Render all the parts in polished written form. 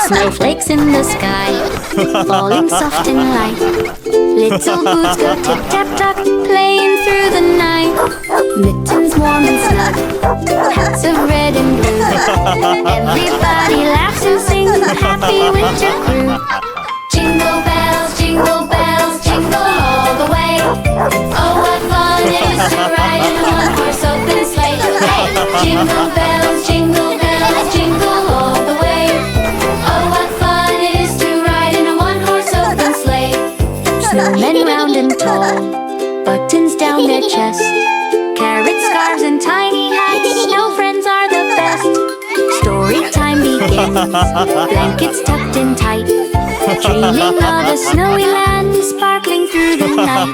Snowflakes in the sky, falling soft and light. Little boots go tip-tap-tock, playing through the night. Mittens warm and snug, hats of red and blue. Everybody laughs and sings a happy winter crew. Jingle bells, jingle all the way. Oh, what fun it is to ride in a one-horse open sleigh. Hey! Jingle bells, jingle all the way. Oh, what fun it is to ride in a one-horse open sleigh. Snowmen round and tall, buttons down their chest, carrot scarves and tiny hats. Snow friends are the best. Story time begins, blankets tucked in tight, dreaming of a snowy land sparkling through the night.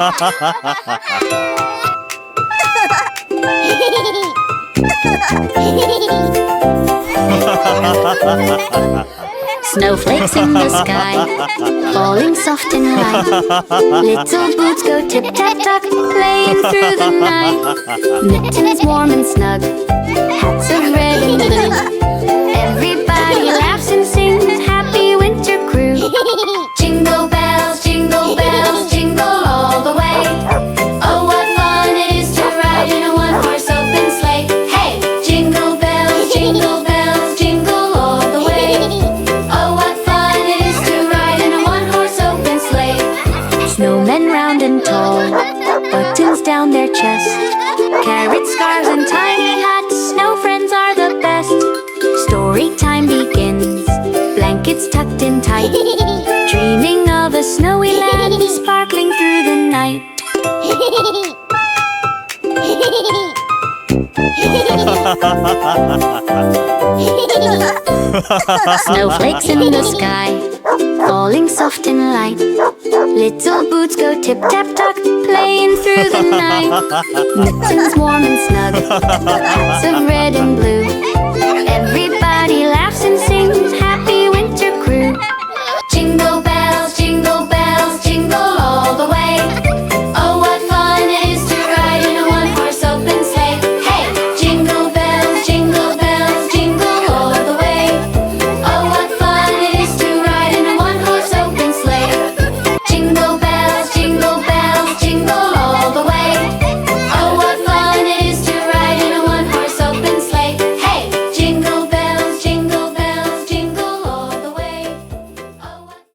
Snowflakes in the sky, falling soft and light. Little boots go tip-tap-tock, playing through the night. Mittens warm and snug, hats of red and blue. Everybody laughs and sings, happy winter crew. Jingle bells, jingle all the way. Oh, what fun it is to ride in a one-horse open sleigh. Hey! Jingle bells, jingle all the way. Oh, what fun it is to ride in a one-horse open sleigh. Snowmen round and tall, buttons down their chest, carrot scarves and tiny hats. Snow friends are the best. Story time begins, blankets tucked in tight, dreaming of a snowy land sparkling through the night. Snowflakes in the sky, falling soft and light. Little boots go tip-tap-tock, playing through the night. Mittens warm and snug, hats of red and blue. Everybody